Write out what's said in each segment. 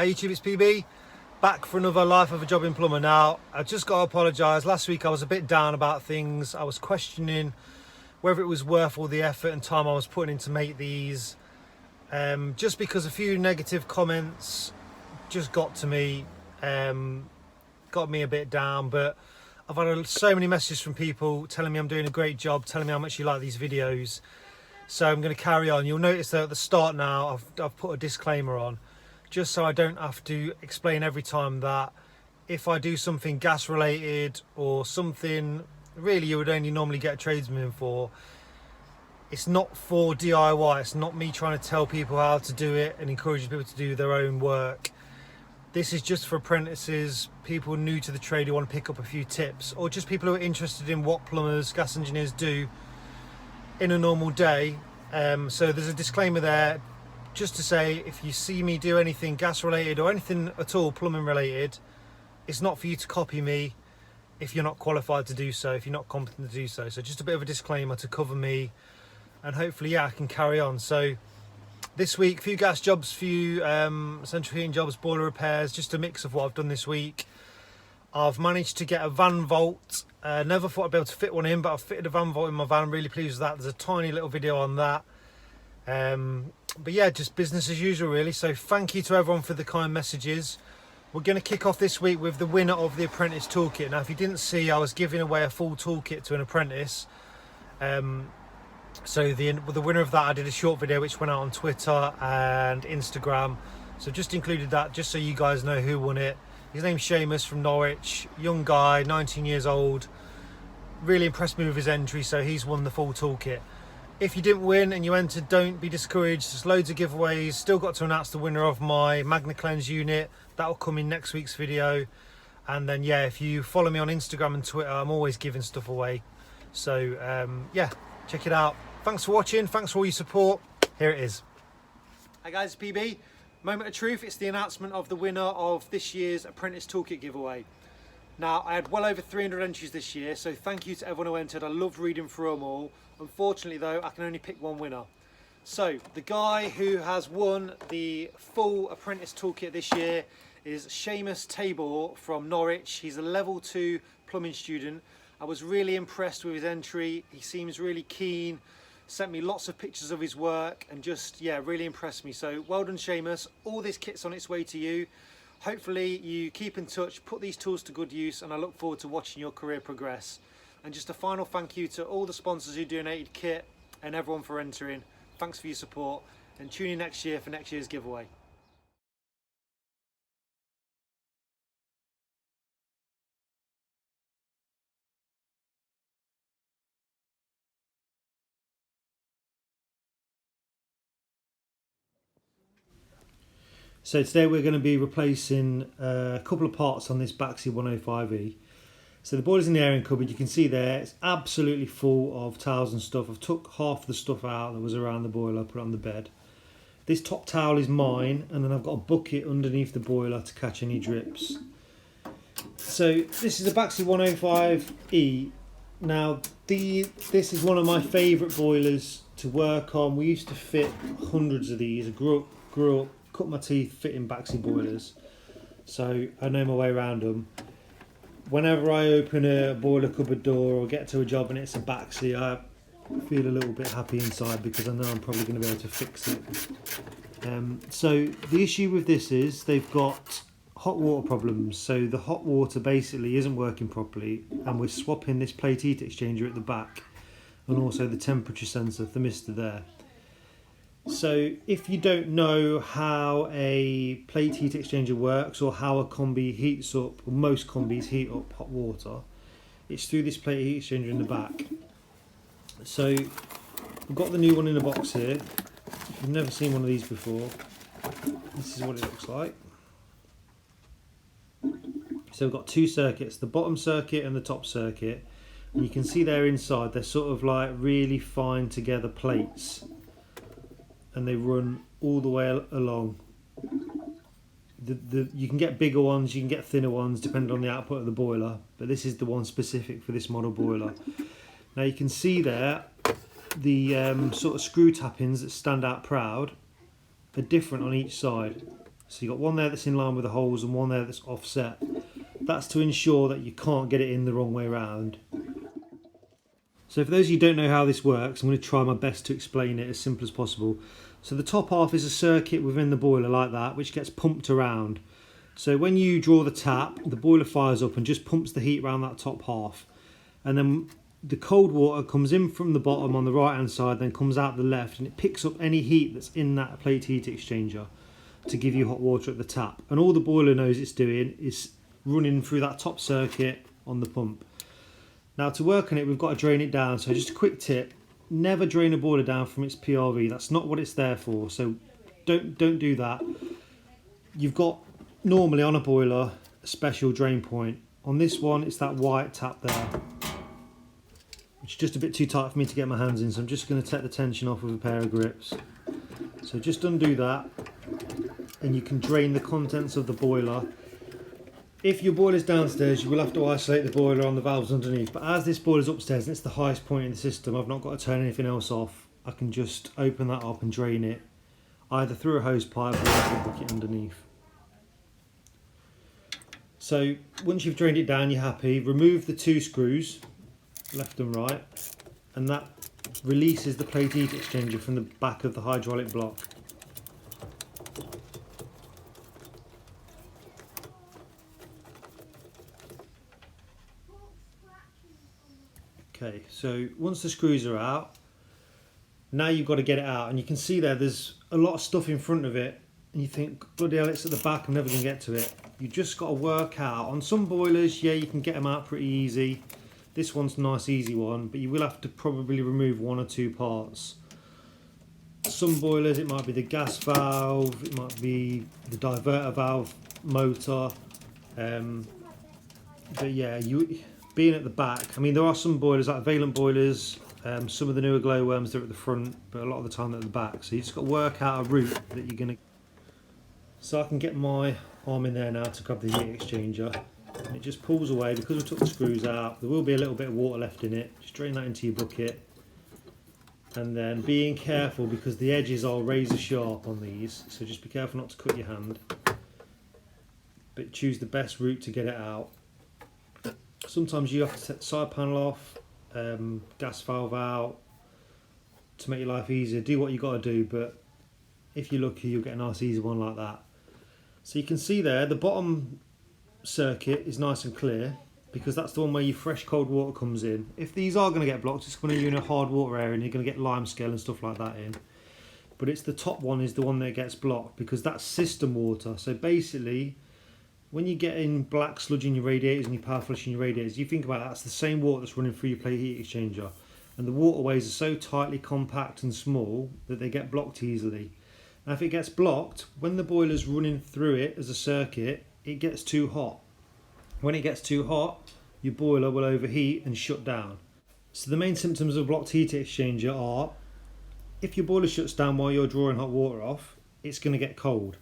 Hey YouTube, it's PB, back for another Life of a Jobbing Plumber. Now, I just got to apologise. Last week I was a bit down about things. I was questioning whether it was worth all the effort and time I was putting in to make these. Just because a few negative comments just got to me, got me a bit down. But I've had so many messages from people telling me I'm doing a great job, telling me how much you like these videos. So I'm going to carry on. You'll notice that at the start now I've put a disclaimer on, just so I don't have to explain every time that if I do something gas related or something really you would only normally get a tradesman for, it's not for DIY. It's not me trying to tell people how to do it and encouraging people to do their own work. This is just for apprentices, people new to the trade who want to pick up a few tips, or just people who are interested in what plumbers, gas engineers do in a normal day. So there's a disclaimer there just to say, if you see me do anything gas related or anything at all plumbing related, it's not for you to copy me if you're not qualified to do so, if you're not competent to do so. So just a bit of a disclaimer to cover me, and hopefully, yeah, I can carry on. So this week, few gas jobs, few central heating jobs, boiler repairs, just a mix of what I've done this week. I've managed to get a van vault. Never thought I'd be able to fit one in, but I've fitted a van vault in my van. I'm really pleased with that. There's a tiny little video on that. But yeah, just business as usual really. So thank you to everyone for the kind messages. We're going to kick off this week with the winner of the apprentice toolkit. Now if you didn't see, I was giving away a full toolkit to an apprentice. So the winner of that, I did a short video which went out on Twitter and Instagram. So just included that just so you guys know who won it. His name's Seamus from Norwich, young guy, 19 years old. Really impressed me with his entry, so he's won the full toolkit. If you didn't win and you entered, don't be discouraged. There's loads of giveaways. Still got to announce the winner of my Magna Cleanse unit. That'll come in next week's video. And then, yeah, if you follow me on Instagram and Twitter, I'm always giving stuff away. So, yeah, check it out. Thanks for watching. Thanks for all your support. Here it is. Hi guys, it's PB. Moment of truth. It's the announcement of the winner of this year's Apprentice Toolkit giveaway. Now, I had well over 300 entries this year, so thank you to everyone who entered. I loved reading through them all. Unfortunately though, I can only pick one winner. So the guy who has won the full Apprentice Toolkit this year is Seamus Tabor from Norwich. He's a level 2 plumbing student. I was really impressed with his entry. He seems really keen, sent me lots of pictures of his work and just, yeah, really impressed me. So well done, Seamus. All this kit's on its way to you. Hopefully you keep in touch, put these tools to good use, and I look forward to watching your career progress. And just a final thank you to all the sponsors who donated kit and everyone for entering. Thanks for your support, and tune in next year for next year's giveaway. So today we're going to be replacing a couple of parts on this Baxi 105E. So the boiler's in the airing cupboard. You can see there it's absolutely full of towels and stuff. I've took half the stuff out that was around the boiler, put it on the bed. This top towel is mine, and then I've got a bucket underneath the boiler to catch any drips. So this is a Baxi 105E. Now this is one of my favourite boilers to work on. We used to fit hundreds of these. I grew up, cut my teeth fitting Baxi boilers, so I know my way around them. Whenever I open a boiler cupboard door or get to a job and it's a Baxi, I feel a little bit happy inside because I know I'm probably going to be able to fix it. So the issue with this is they've got hot water problems. So the hot water basically isn't working properly, and we're swapping this plate heat exchanger at the back and also the temperature sensor thermistor there. So if you don't know how a plate heat exchanger works, or how a combi heats up, or most combis heat up hot water, it's through this plate heat exchanger in the back. So I've got the new one in the box here. If you've never seen one of these before, this is what it looks like. So we've got two circuits, the bottom circuit and the top circuit, and you can see there inside they're sort of like really fine together plates, and they run all the way along. You can get bigger ones, you can get thinner ones depending on the output of the boiler, but this is the one specific for this model boiler. Now you can see there the sort of screw tappings that stand out proud are different on each side. So you've got one there that's in line with the holes and one there that's offset. That's to ensure that you can't get it in the wrong way around. So for those of you who don't know how this works, I'm going to try my best to explain it as simple as possible. So the top half is a circuit within the boiler like that, which gets pumped around. So when you draw the tap, the boiler fires up and just pumps the heat around that top half. And then the cold water comes in from the bottom on the right hand side, then comes out the left, and it picks up any heat that's in that plate heat exchanger to give you hot water at the tap. And all the boiler knows it's doing is running through that top circuit on the pump. Now to work on it, we've got to drain it down. So just a quick tip, never drain a boiler down from its PRV. That's not what it's there for. So don't do that. You've got normally on a boiler a special drain point. On this one, it's that white tap there. It's just a bit too tight for me to get my hands in, so I'm just going to take the tension off with a pair of grips. So just undo that, and you can drain the contents of the boiler. If your boiler's downstairs, you will have to isolate the boiler on the valves underneath, but as this boiler's upstairs and it's the highest point in the system, I've not got to turn anything else off. I can just open that up and drain it, either through a hose pipe or into a bucket underneath. So once you've drained it down, you're happy, remove the 2 screws, left and right, and that releases the plate heat exchanger from the back of the hydraulic block. Okay, so once the screws are out, now you've got to get it out, and you can see there's a lot of stuff in front of it, and you think, bloody hell, it's at the back, I'm never going to get to it. You just got to work out. On some boilers, yeah, you can get them out pretty easy. This one's a nice easy one, but you will have to probably remove 1 or 2 parts. Some boilers, it might be the gas valve, it might be the diverter valve motor. But yeah, being at the back, I mean, there are some boilers like Valent boilers, some of the newer glowworms, they're at the front, but a lot of the time they're at the back. So you just got to work out a route that you're going to. So I can get my arm in there now to grab the heat exchanger. And it just pulls away because we took the screws out. There will be a little bit of water left in it. Just drain that into your bucket, and then being careful because the edges are razor sharp on these, so just be careful not to cut your hand, but choose the best route to get it out. Sometimes you have to take the side panel off, gas valve out, to make your life easier. Do what you got to do, but if you're lucky you'll get a nice easy one like that. So you can see there the bottom circuit is nice and clear because that's the one where your fresh cold water comes in. If these are going to get blocked, it's when you're in a hard water area and you're going to get lime scale and stuff like that in. But it's the top one is the one that gets blocked because that's system water. So basically, when you get in black sludge in your radiators and your power flush in your radiators, you think about that, that's the same water that's running through your plate heat exchanger. And the waterways are so tightly compact and small that they get blocked easily. Now if it gets blocked, when the boiler's running through it as a circuit, it gets too hot. When it gets too hot, your boiler will overheat and shut down. So the main symptoms of a blocked heat exchanger are, if your boiler shuts down while you're drawing hot water off, it's going to get cold.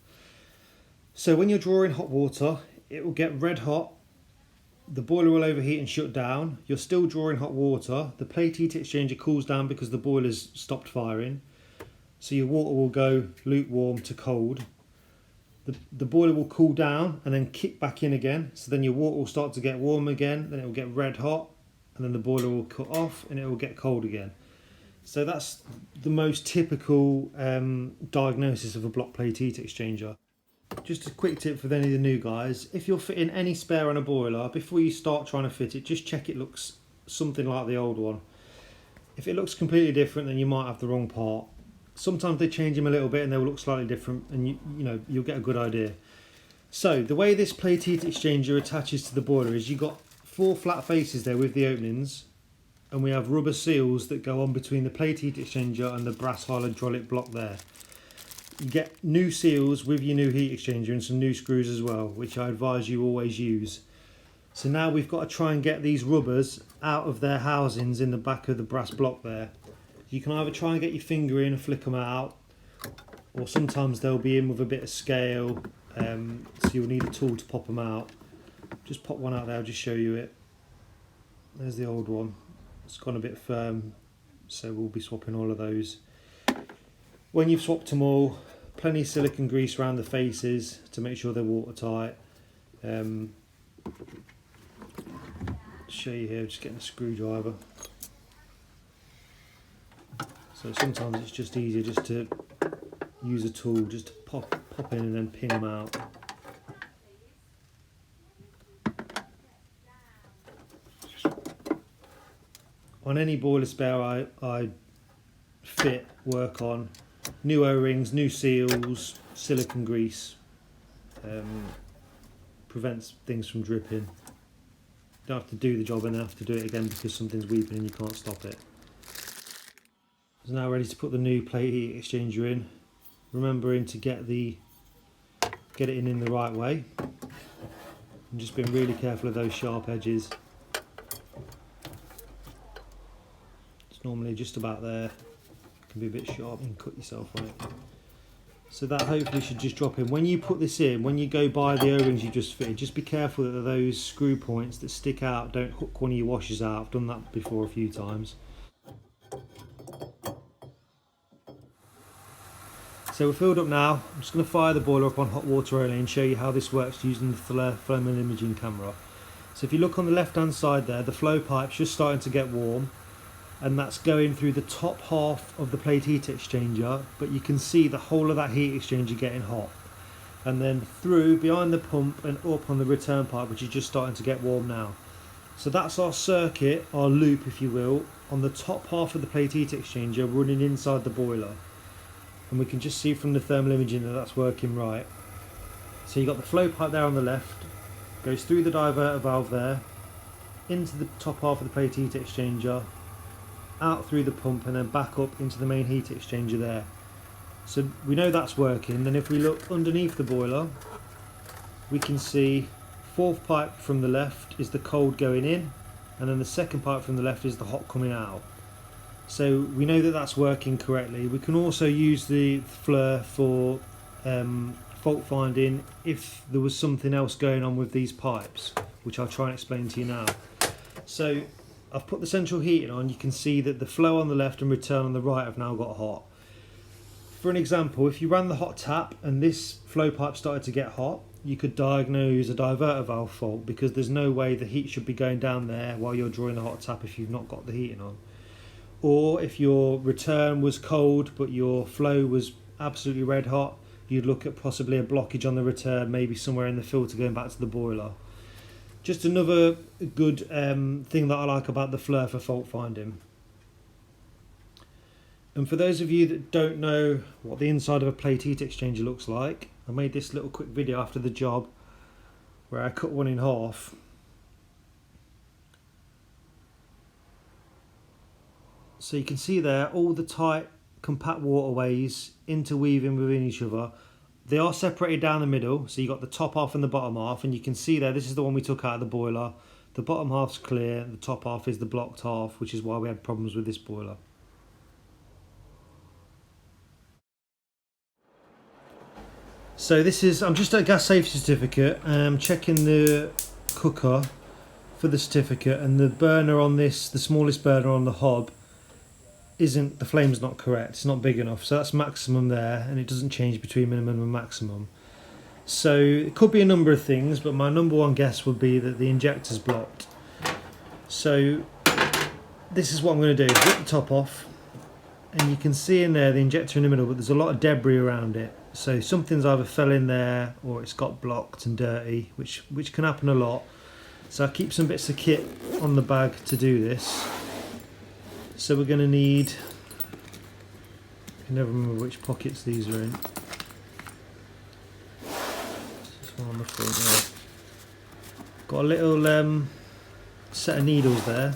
So when you're drawing hot water, it will get red hot, the boiler will overheat and shut down, you're still drawing hot water, the plate heat exchanger cools down because the boiler's stopped firing, so your water will go lukewarm to cold. The boiler will cool down and then kick back in again, so then your water will start to get warm again, then it will get red hot, and then the boiler will cut off and it will get cold again. So that's the most typical diagnosis of a block plate heat exchanger. Just a quick tip for any of the new guys, if you're fitting any spare on a boiler, before you start trying to fit it, just check it looks something like the old one. If it looks completely different, then you might have the wrong part. Sometimes they change them a little bit and they will look slightly different, and you'll get a good idea. So the way this plate heat exchanger attaches to the boiler is you've got 4 flat faces there with the openings, and we have rubber seals that go on between the plate heat exchanger and the brass hydraulic block there. You get new seals with your new heat exchanger and some new screws as well, which I advise you always use. So now we've got to try and get these rubbers out of their housings in the back of the brass block there. You can either try and get your finger in and flick them out, or sometimes they'll be in with a bit of scale, so you'll need a tool to pop them out. Just pop one out there, I'll just show you it. There's the old one. It's gone a bit firm, so we'll be swapping all of those. When you've swapped them all, plenty of silicone grease around the faces to make sure they're watertight. Show you here, just getting a screwdriver. So sometimes it's just easier just to use a tool, just to pop in and then pin them out. On any boiler spare I work on new O-rings, new seals, silicone grease. Prevents things from dripping. You don't have to do the job and then have to do it again because something's weeping and you can't stop it. So now ready to put the new plate heat exchanger in. Remembering to get it in the right way. And just being really careful of those sharp edges. It's normally just about there. It can be a bit sharp and cut yourself on it. So that hopefully should just drop in. When you put this in, when you go by the O-rings you just fitted, just be careful that those screw points that stick out don't hook one of your washers out. I've done that before a few times. So we're filled up now. I'm just going to fire the boiler up on hot water only and show you how this works using the thermal imaging camera. So if you look on the left hand side there, the flow pipe's just starting to get warm, and that's going through the top half of the plate heat exchanger, but you can see the whole of that heat exchanger getting hot. And then through behind the pump and up on the return pipe, which is just starting to get warm now. So that's our circuit, our loop if you will, on the top half of the plate heat exchanger running inside the boiler. And we can just see from the thermal imaging that that's working right. So you've got the flow pipe there on the left, goes through the diverter valve there, into the top half of the plate heat exchanger, out through the pump and then back up into the main heat exchanger there. So we know that's working. Then if we look underneath the boiler, we can see fourth pipe from the left is the cold going in, and then the second pipe from the left is the hot coming out. So we know that that's working correctly. We can also use the FLIR for fault finding if there was something else going on with these pipes, which I'll try and explain to you now. So I've put the central heating on. You can see that the flow on the left and return on the right have now got hot. For an example, if you ran the hot tap and this flow pipe started to get hot, you could diagnose a diverter valve fault, because there's no way the heat should be going down there while you're drawing the hot tap if you've not got the heating on. Or if your return was cold but your flow was absolutely red hot, you'd look at possibly a blockage on the return, maybe somewhere in the filter going back to the boiler. Just another good thing that I like about the FLIR for fault finding. And for those of you that don't know what the inside of a plate heat exchanger looks like, I made this little quick video after the job where I cut one in half. So you can see there all the tight compact waterways interweaving within each other. They are separated down the middle, so you've got the top half and the bottom half, and you can see there, this is the one we took out of the boiler. The bottom half's clear, the top half is the blocked half, which is why we had problems with this boiler. So this is, I'm just at a gas safety certificate, and I'm checking the cooker for the certificate, and the burner on this, the smallest burner on the hob, the flame's not correct, it's not big enough, so that's maximum there, and it doesn't change between minimum and maximum. So it could be a number of things, but my number one guess would be that the injector's blocked. So this is what I'm going to do, rip the top off, and you can see in there the injector in the middle, but there's a lot of debris around it. So something's either fell in there or it's got blocked and dirty, which can happen a lot. So I keep some bits of kit on the bag to do this. So we're going to need, I can never remember which pockets these are in. This one on the front there. Got a little set of needles there,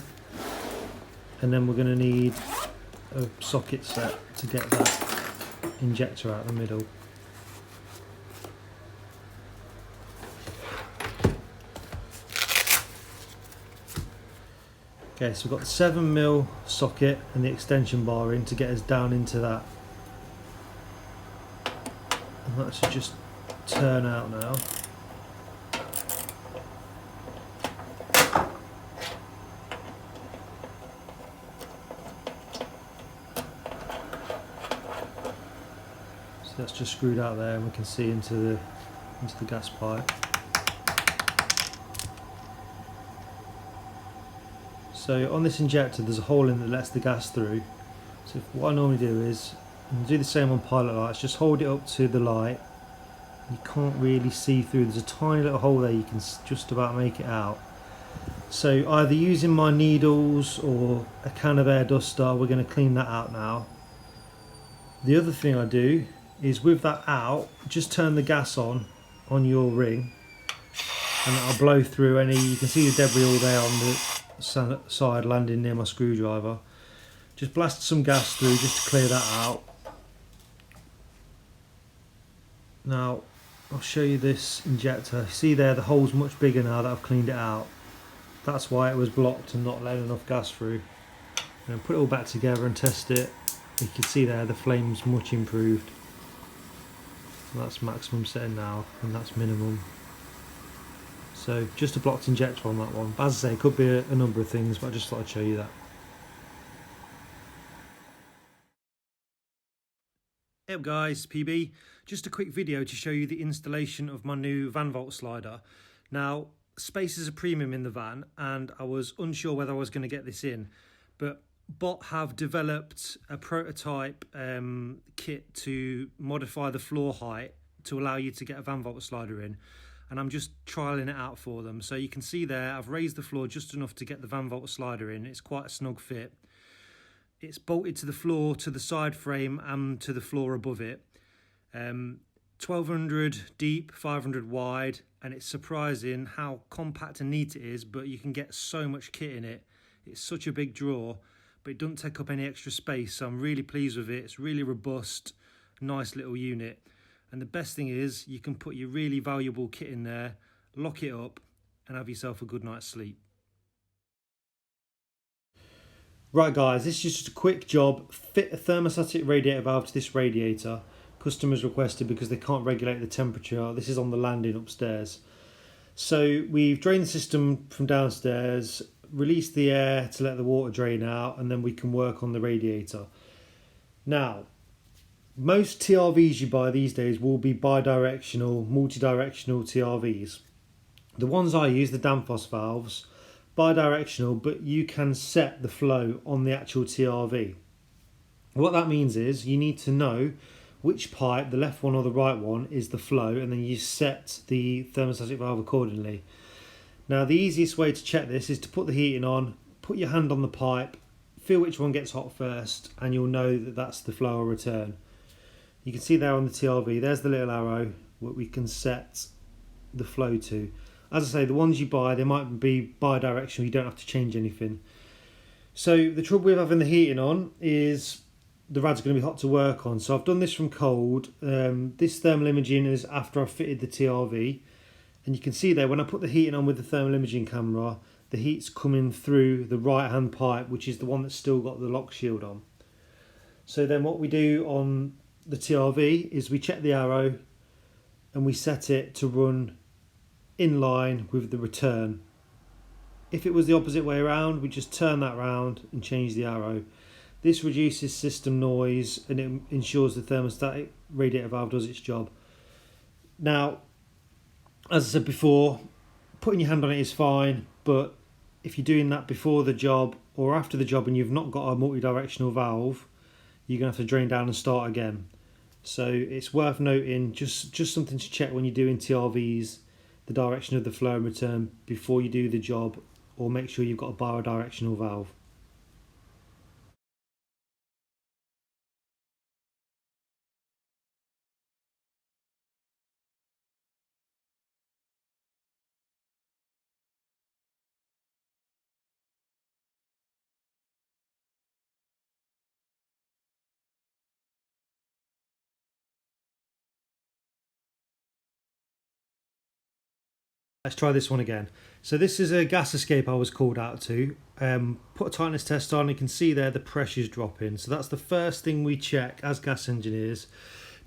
and then we're going to need a socket set to get that injector out the middle. Okay, so we've got the 7mm socket and the extension bar in to get us down into that. And that should just turn out now. So that's just screwed out there, and we can see into the gas pipe. So on this injector there's a hole in that lets the gas through. So what I normally do is, and do the same on pilot lights, just hold it up to the light. You can't really see through, there's a tiny little hole there, you can just about make it out. So either using my needles or a can of air duster, we're going to clean that out now. The other thing I do is, with that out, just turn the gas on your ring, and that'll blow through any, you can see the debris all there on the side landing near my screwdriver. Just blast some gas through just to clear that out. Now I'll show you this injector. See there, the hole's much bigger now that I've cleaned it out. That's why it was blocked and not letting enough gas through. And put it all back together and test it. You can see there the flame's much improved. So that's maximum setting now, and that's minimum. So just a blocked injector on that one. But as I say, it could be a number of things, but I just thought I'd show you that. Hey up guys, PB. Just a quick video to show you the installation of my new van vault slider. Now, space is a premium in the van, and I was unsure whether I was going to get this in, but Bot have developed a prototype kit to modify the floor height to allow you to get a van vault slider in, and I'm just trialing it out for them. So you can see there, I've raised the floor just enough to get the van vault slider in. It's quite a snug fit. It's bolted to the floor, to the side frame, and to the floor above it. 1200 deep, 500 wide, and it's surprising how compact and neat it is, but you can get so much kit in it. It's such a big drawer, but it doesn't take up any extra space, so I'm really pleased with it. It's really robust, nice little unit. And the best thing is, you can put your really valuable kit in there, lock it up, and have yourself a good night's sleep. Right guys, this is just a quick job. Fit a thermostatic radiator valve to this radiator. Customers requested because they can't regulate the temperature. This is on the landing upstairs. So we've drained the system from downstairs, released the air to let the water drain out, and then we can work on the radiator. Now, most TRVs you buy these days will be bi-directional, multi-directional TRVs. The ones I use, the Danfoss valves, bi-directional, but you can set the flow on the actual TRV. What that means is you need to know which pipe, the left one or the right one, is the flow, and then you set the thermostatic valve accordingly. Now the easiest way to check this is to put the heating on, put your hand on the pipe, feel which one gets hot first, and you'll know that that's the flow or return. You can see there on the TRV, there's the little arrow what we can set the flow to. As I say, the ones you buy, they might be bi-directional, you don't have to change anything. So the trouble with having the heating on is the rad's going to be hot to work on. So I've done this from cold. This thermal imaging is after I've fitted the TRV. And you can see there, when I put the heating on with the thermal imaging camera, the heat's coming through the right hand pipe, which is the one that's still got the lock shield on. So then what we do on the TRV is we check the arrow and we set it to run in line with the return. If it was the opposite way around, we just turn that round and change the arrow. This reduces system noise and it ensures the thermostatic radiator valve does its job. Now, as I said before, putting your hand on it is fine, but if you're doing that before the job or after the job and you've not got a multi-directional valve, you're going to have to drain down and start again. So it's worth noting, just something to check when you're doing TRVs, the direction of the flow and return before you do the job, or make sure you've got a bi-directional valve. Let's try this one again. So this is a gas escape I was called out to. Put a tightness test on, you can see there the pressure's dropping. So that's the first thing we check as gas engineers.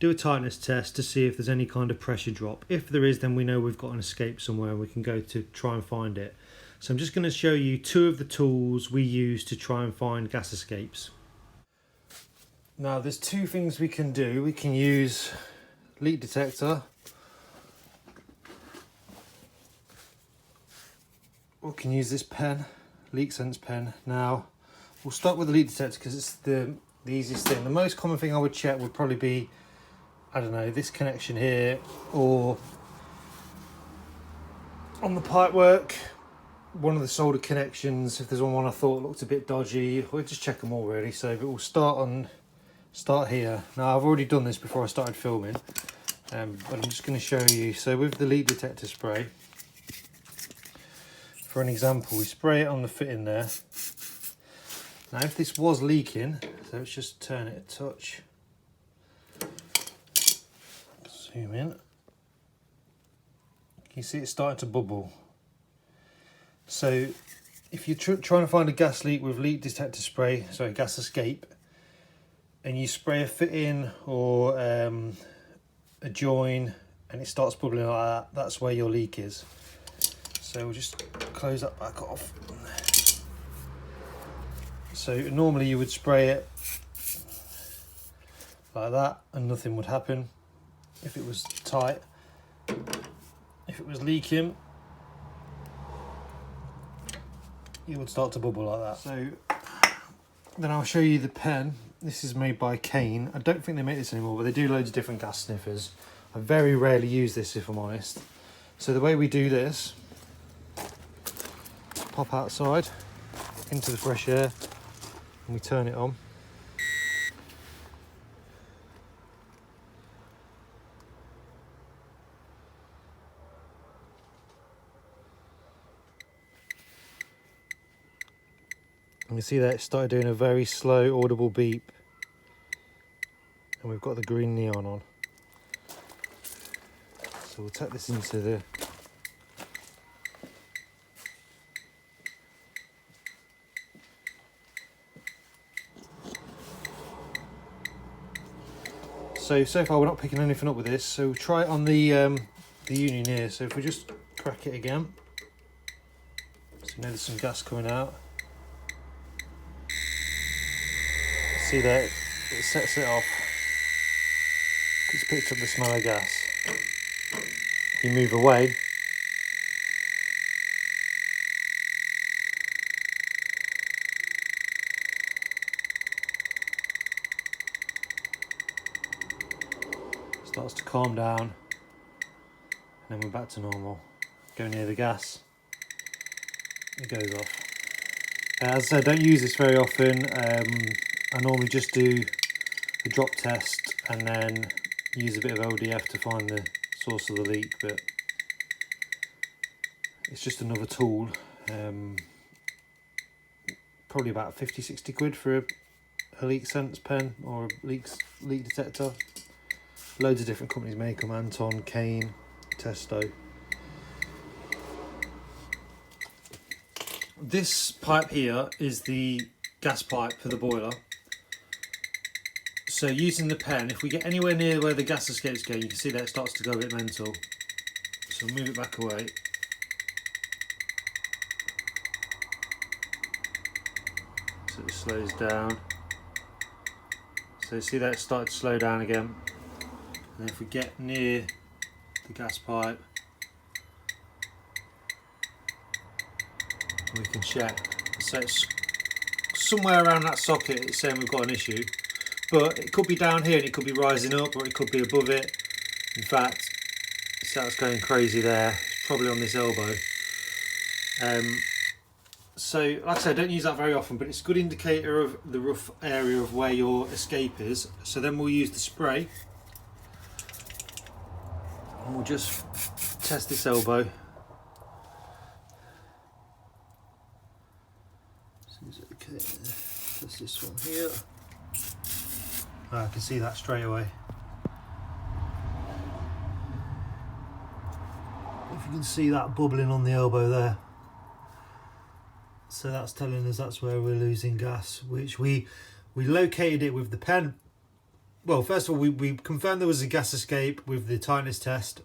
Do a tightness test to see if there's any kind of pressure drop. If there is, then we know we've got an escape somewhere and we can go to try and find it. So I'm just going to show you two of the tools we use to try and find gas escapes. Now there's two things we can do. We can use leak detector, or we can use this pen, leak sense pen. Now we'll start with the leak detector because it's the easiest thing. The most common thing I would check would probably be, I don't know, this connection here, or on the pipework, one of the solder connections. If there's one I thought looked a bit dodgy, we'll just check them all really. So but we'll start here. Now I've already done this before I started filming, but I'm just going to show you. So with the leak detector spray, for an example, we spray it on the fitting there. Now if this was leaking, so let's just turn it a touch, zoom in, you see it's starting to bubble. So if you're trying to find a gas leak with leak detector spray, sorry, gas escape, and you spray a fit-in or a join and it starts bubbling like that, that's where your leak is. So we'll just close that back off. So normally you would spray it like that and nothing would happen if it was tight. If it was leaking, it would start to bubble like that. So then I'll show you the pen. This is made by Kane. I don't think they make this anymore, but they do loads of different gas sniffers. I very rarely use this, if I'm honest. So the way we do this, pop outside into the fresh air and we turn it on. And you see that it started doing a very slow audible beep, and we've got the green neon on. So we'll take this into the so far we're not picking anything up with this, so we'll try it on the union here. So if we just crack it again, so you know there's some gas coming out. See that it sets it off. It's picked up the smell of gas. If you move away, it starts to calm down, and then we're back to normal. Go near the gas, it goes off. As I said, don't use this very often. I normally just do the drop test and then use a bit of LDF to find the source of the leak, but it's just another tool. Probably about 50-60 quid for a leak sense pen or a leak detector. Loads of different companies make them: Anton, Kane, Testo. This pipe here is the gas pipe for the boiler. So using the pen, if we get anywhere near where the gas escapes go, you can see that it starts to go a bit mental. So we'll move it back away. So it slows down. So you see that it started to slow down again. And if we get near the gas pipe, we can check. So it's somewhere around that socket, it's saying we've got an issue. But it could be down here and it could be rising up, or it could be above it. In fact, so it's going crazy there. It's probably on this elbow. So like I said, I don't use that very often, but it's a good indicator of the rough area of where your escape is. So then we'll use the spray and we'll just test this elbow. Okay, that's this one here. I can see that straight away. If you can see that bubbling on the elbow there. So that's telling us that's where we're losing gas, which we located it with the pen. Well, first of all, we confirmed there was a gas escape with the tightness test.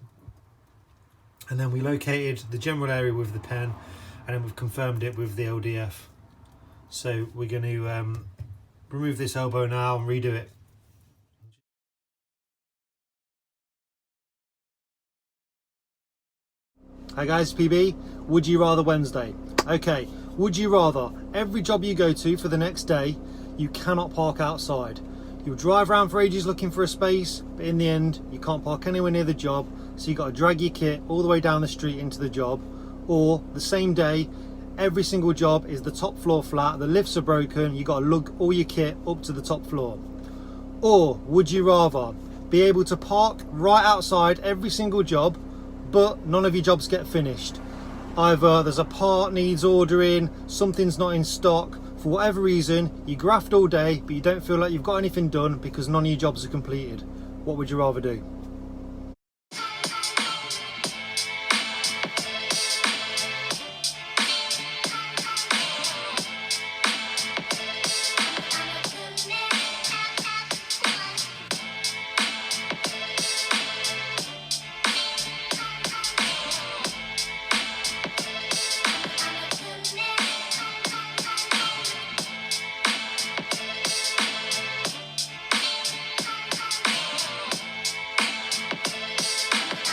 And then we located the general area with the pen, and then we've confirmed it with the LDF. So we're going to remove this elbow now and redo it. Hi guys, PB. Would you rather Wednesday? Okay, would you rather every job you go to for the next day, you cannot park outside? You'll drive around for ages looking for a space, but in the end, you can't park anywhere near the job, so you've got to drag your kit all the way down the street into the job. Or the same day, every single job is the top floor flat, the lifts are broken, you've got to lug all your kit up to the top floor. Or would you rather be able to park right outside every single job, but none of your jobs get finished? Either there's a part needs ordering, something's not in stock, for whatever reason, you graft all day, but you don't feel like you've got anything done because none of your jobs are completed. What would you rather do?